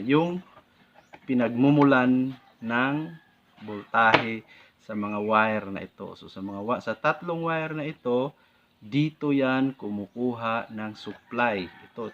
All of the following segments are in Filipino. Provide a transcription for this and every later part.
yung pinagmumulan ng voltahe sa mga wire na ito. So sa tatlong wire na ito, dito yan kumukuha ng supply. Ito.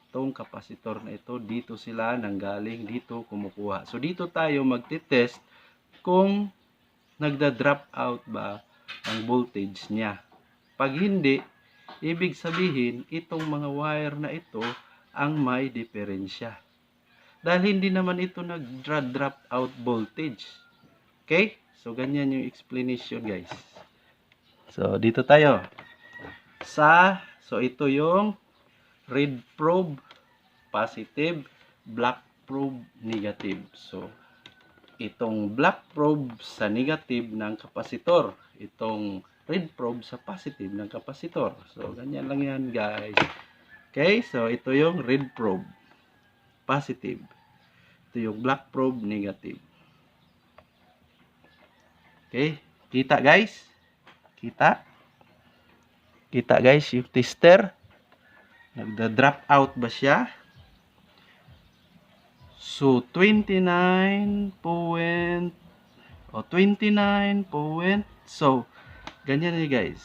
Itong kapasitor na ito, dito sila nanggaling, dito kumukuha. So dito tayo magte-test kung nagda-drop out ba ang voltage niya. Pag hindi, ibig sabihin itong mga wire na ito ang may diferensya. Dahil hindi naman ito nag-drop out voltage. Okay? So ganyan yung explanation, guys. So dito tayo. So ito yung red probe positive, black probe negative. So itong black probe sa negative ng kapasitor, itong red probe sa positive ng kapasitor. So ganyan lang yan, guys. Okay, so ito yung red probe positive, ito yung black probe negative. Okay, kita guys, kita guys yung tester, nagda-drop out ba siya? So 29 point, so ganyan ni guys,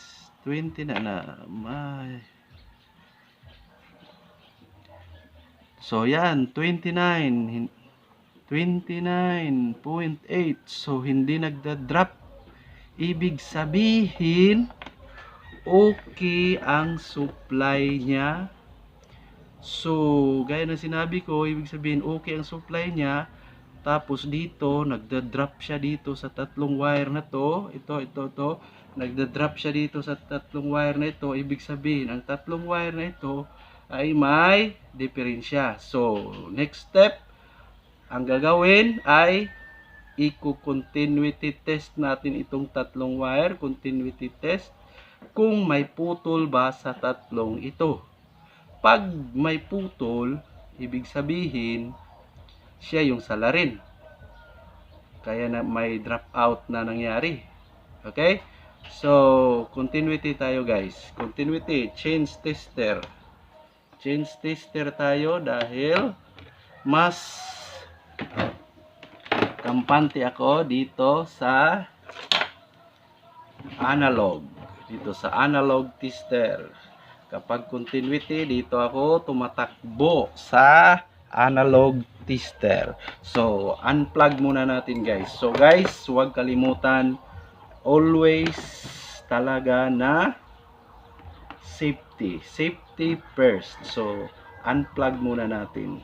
20 na may. So yan, 29.8. So hindi nagda-drop. Ibig sabihin okay ang supply niya. So gaya ng sinabi ko, ibig sabihin okay ang supply niya. Tapos dito nagda-drop siya dito sa tatlong wire na to. Ito. Nagda-drop siya dito sa tatlong wire na ito. Ibig sabihin ang tatlong wire na ito ay may diferensya. So next step, ang gagawin ay i-continuity test natin itong tatlong wire, continuity test, kung may putol ba sa tatlong ito. Pag may putol, ibig sabihin siya yung salarin, kaya na may drop out na nangyari. Okay, so continuity tayo guys, continuity, change tester tayo dahil mas kampante ako dito sa analog, tester. Kapag continuity, dito ako tumatakbo sa analog tester. So unplug muna natin guys. So guys, huwag kalimutan always talaga na safety first. So unplug muna natin.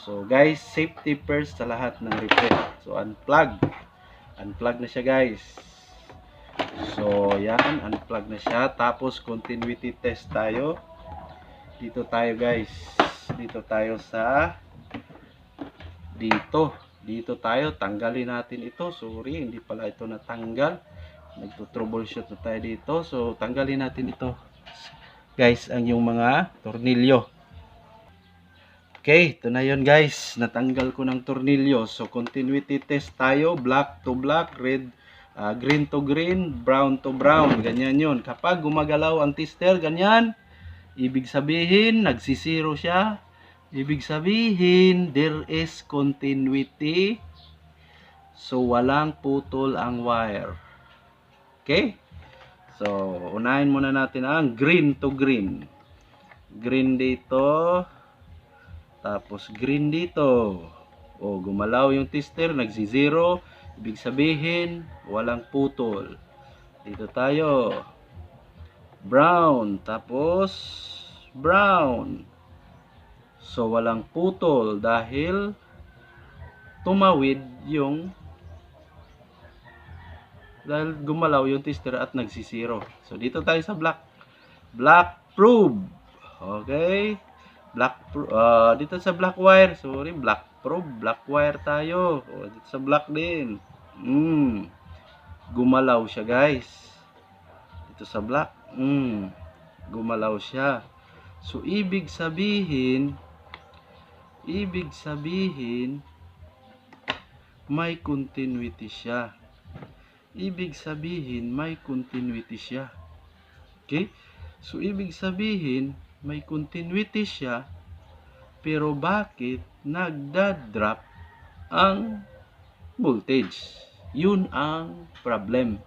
So guys, safety first sa lahat ng repair. So unplug na siya guys. So yan, unplug na siya. Tapos continuity test tayo. Dito tayo guys, dito tayo sa dito tayo, tanggalin natin ito. Sorry, hindi pala ito natanggal. Nagto-troubleshoot na tayo dito. So tanggalin natin ito guys, ang yung mga tornilyo. Okay, ito na yun guys, natanggal ko ng tornilyo. So continuity test tayo, black to black, red, green to green, brown to brown, ganyan yun. Kapag gumagalaw ang tester, ganyan, ibig sabihin nagsisiro siya, ibig sabihin there is continuity, so walang putol ang wire. Okay, so unahin muna natin ang green to green, green dito, tapos green dito. O gumalaw yung tester, nagsi-zero, ibig sabihin walang putol. Dito tayo, brown, tapos brown, so walang putol dahil tumawid yung, dahil gumalaw yung tester at nagsisiro. So dito tayo sa black probe. Okay, dito sa black wire, sorry, black probe, black wire tayo. O, dito sa black din, gumalaw siya guys. Dito sa black, gumalaw siya. So ibig sabihin may continuity siya. Okay, so ibig sabihin may continuity siya. Pero bakit nagda-drop ang voltage? Yun ang problem.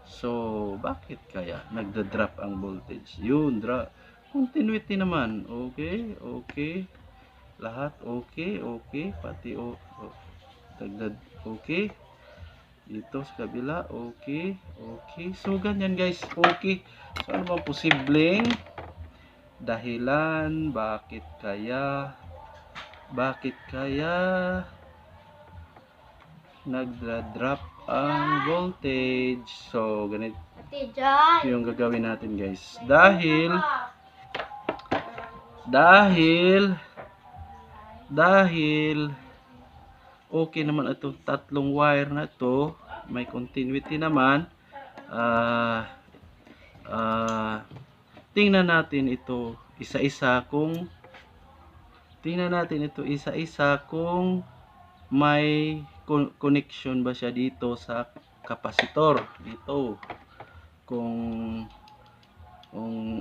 So, bakit kaya nagda-drop ang voltage? Yun, continuity naman. Okay, okay. Lahat okay, okay. Pati okay. Dito sa kabila, okay, okay. So, ganyan guys, okay. So, ano bang posibleng dahilan? Bakit kaya nagda-drop ang voltage? So, ganito yung gagawin natin guys. Dahil okay naman itong tatlong wire na to, may continuity naman. Tingnan natin ito isa-isa kung may connection ba siya dito sa kapasitor dito, kung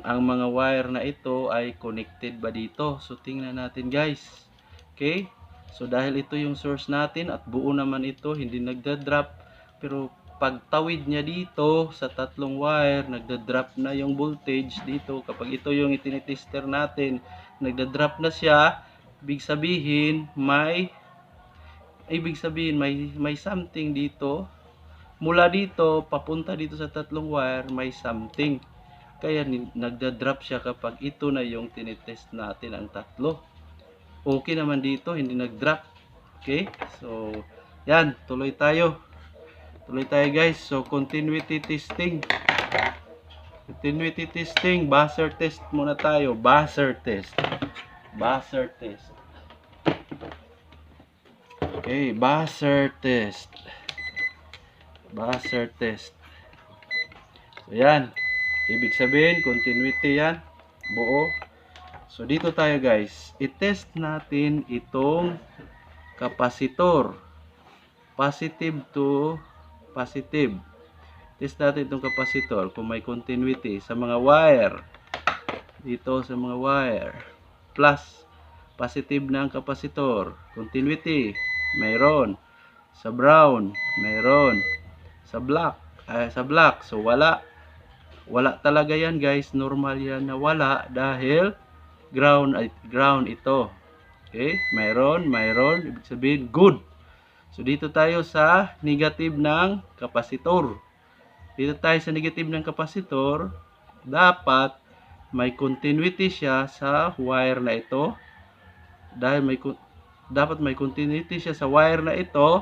ang mga wire na ito ay connected ba dito. So tingnan natin guys. Okay, so dahil ito yung source natin at buo naman ito, hindi nagda-drop, pero pagtawid niya dito sa tatlong wire, nagda-drop na yung voltage dito. Kapag ito yung itinitester natin, nagda-drop na siya, ibig sabihin may something dito. Mula dito papunta dito sa tatlong wire, may something, kaya nagda-drop siya kapag ito na yung tinitest natin, ang tatlo. Okay naman dito, hindi nag-drop. Okay, so yan, tuloy tayo guys. So continuity testing, buzzer test muna tayo. Buzzer test. Okay, buzzer test. So yan, ibig sabihin continuity yan, buo. So dito tayo guys, i-test natin itong kapasitor, positive to positive. Test natin itong kapasitor kung may continuity sa mga wire. Dito sa mga wire, plus positive na ang kapasitor, continuity mayroon. Sa brown mayroon. Sa black, so wala talaga yan guys. Normal yan na wala dahil ground ito. Okay, mayroon, ibig sabihin good. So dito tayo sa negative ng kapasitor. Dapat may continuity siya sa wire na ito. Dapat may continuity siya sa wire na ito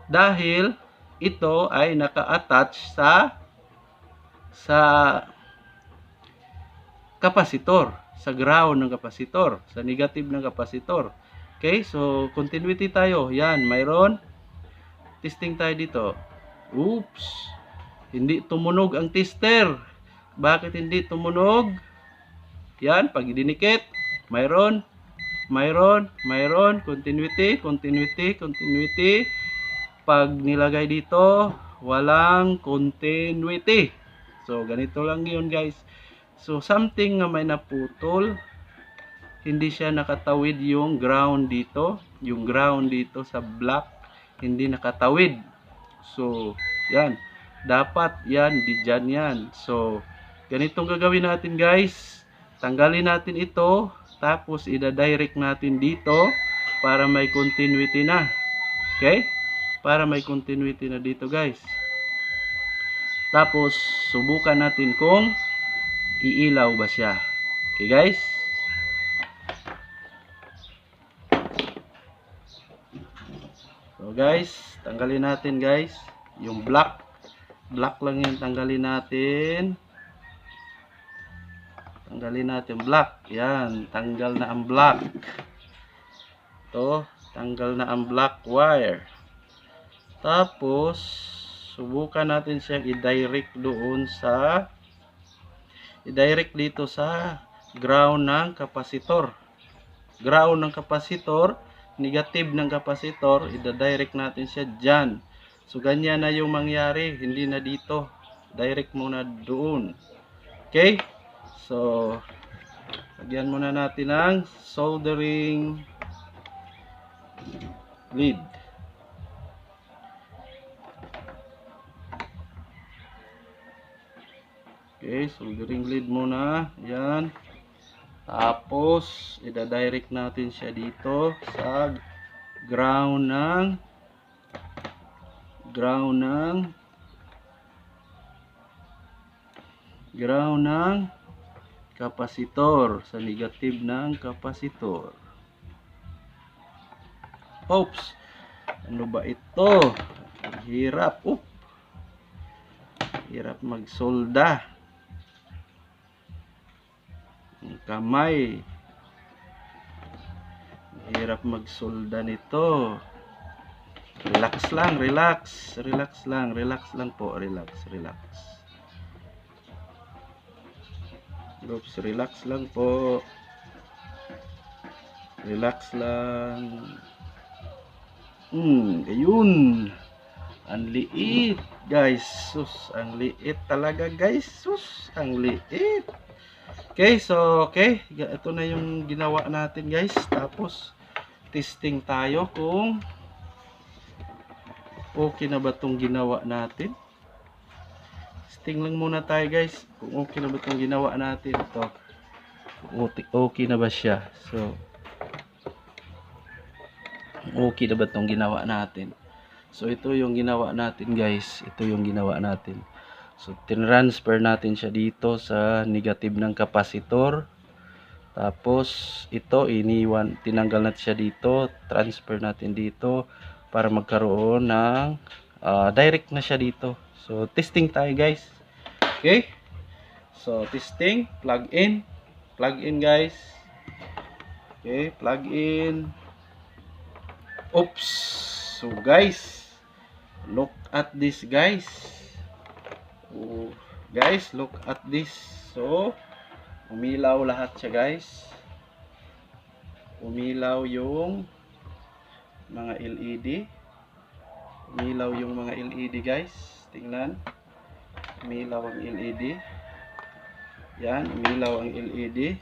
dahil ito ay naka-attach sa kapasitor, sa ground ng kapasitor, sa negative ng kapasitor. Okay, so continuity tayo. Yan, mayroon. Testing tayo dito. Oops, hindi tumunog ang tester. Bakit hindi tumunog? Yan, pag dinikit, mayroon. Continuity. Pag nilagay dito, walang continuity. So ganito lang yun guys. So something na may naputol, hindi siya nakatawid yung ground dito. Yung ground dito sa black, hindi nakatawid. So yan, dapat yan, di dyan yan. So ganitong gagawin natin guys. Tanggalin natin ito, tapos ida-direct natin dito para may continuity na. Okay, para may continuity na dito guys. Tapos subukan natin kung iilaw ba siya. Okay guys, so guys, tanggalin natin guys yung black lang yan. Tanggalin natin black. Yan, tanggal na ang black. Tanggal na ang black wire. Tapos subukan natin siyang i-direct dito sa ground ng kapasitor. Negative ng kapasitor, i-direct natin siya dyan. So ganyan na yung mangyari, hindi na dito. Direct muna doon. Okay? So Lagyan muna natin ng soldering lead. Okay, soldering lead muna. Yan. Tapos, ida-direct natin siya dito sa ground ng kapasitor, sa negative ng kapasitor. Oops, ano ba ito? Hirap. Hirap magsolda. Ang kamay. Hirap magsolda nito. Relax lang, relax. Relax lang po, relax. Oops, relax lang po. Relax lang. Ayun. Ang liit, guys. Sus, ang liit talaga, guys. Sus, ang liit. Okay, so, okay. Ito na yung ginawa natin, guys. Tapos, testing tayo kung okay na ba itong ginawa natin. Testing lang muna tayo, guys. Kung okay na ba itong ginawa natin. Ito. Okay na ba siya? So, okay na ba itong ginawa natin? So, ito yung ginawa natin, guys. Ito yung ginawa natin. So, tinransfer natin siya dito sa negative ng kapasitor. Tapos, ito, tinanggal natin siya dito. Transfer natin dito para magkaroon ng direct na siya dito. So, testing tayo, guys. Okay? So, testing. Plug in. Plug in, guys. Okay, plug in. Oops. So, guys, look at this, guys. Guys, look at this. So, umilaw lahat siya, guys. Umilaw yung mga LED. Umilaw yung mga LED, guys. Tingnan. Umilaw ang LED. Yan, umilaw ang LED.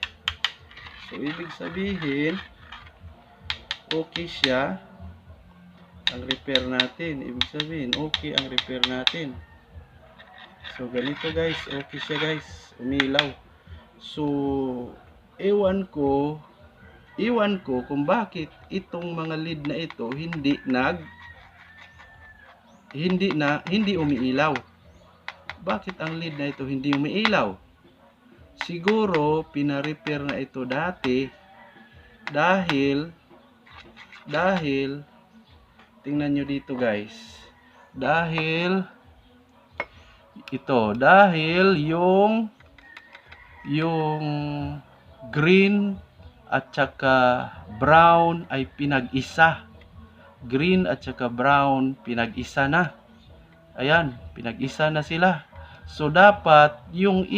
So, ibig sabihin, okay siya. Ang repair natin. Ibig sabihin, okay ang repair natin. So, ganito, guys. Okay siya, guys. Umilaw. So, ewan ko kung bakit itong mga lead na ito hindi umiilaw. Bakit ang lead na ito hindi umiilaw? Siguro pina-repair na ito dati dahil tingnan nyo dito, guys. Dahil yung green at saka brown ay pinag-isa. Green at saka brown pinag-isa na. Ayan, pinag-isa na sila. So, dapat yung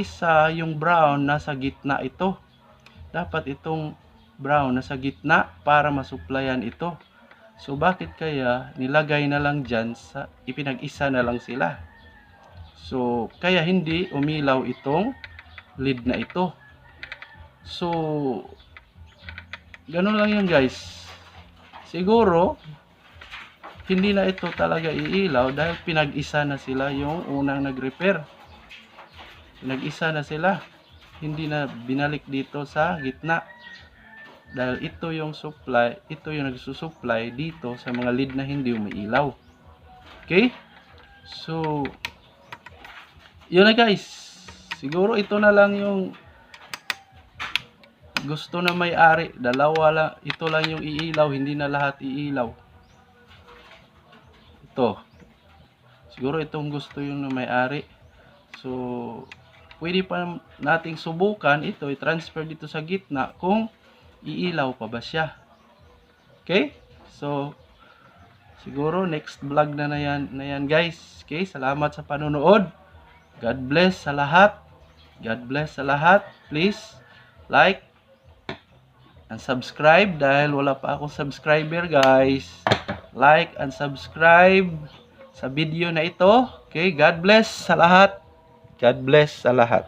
brown nasa gitna ito. Dapat itong brown nasa gitna para masupplyan ito. So, bakit kaya nilagay na lang dyan, ipinag-isa na lang sila? So, kaya hindi umilaw itong lead na ito. So, ganun lang yan, guys. Siguro, hindi na ito talaga iilaw dahil pinag-isa na sila yung unang nag-repair. Pinag-isa na sila. Hindi na binalik dito sa gitna. Dahil ito yung nagsusupply dito sa mga lead na hindi umiilaw. Okay? So, yun na, guys. Siguro ito na lang yung gusto na may-ari. Ito lang yung iilaw, hindi na lahat iilaw. Ito. Siguro itong gusto yung may-ari. So, pwede pa nating subukan ito, i-transfer dito sa gitna kung iilaw pa ba siya. Okay? So, siguro next vlog na yan, guys. Okay? Salamat sa panonood. God bless sa lahat. God bless sa lahat. Please like and subscribe dahil wala pa akong subscriber, guys. Like and subscribe sa video na ito. Okay? God bless sa lahat. God bless sa lahat.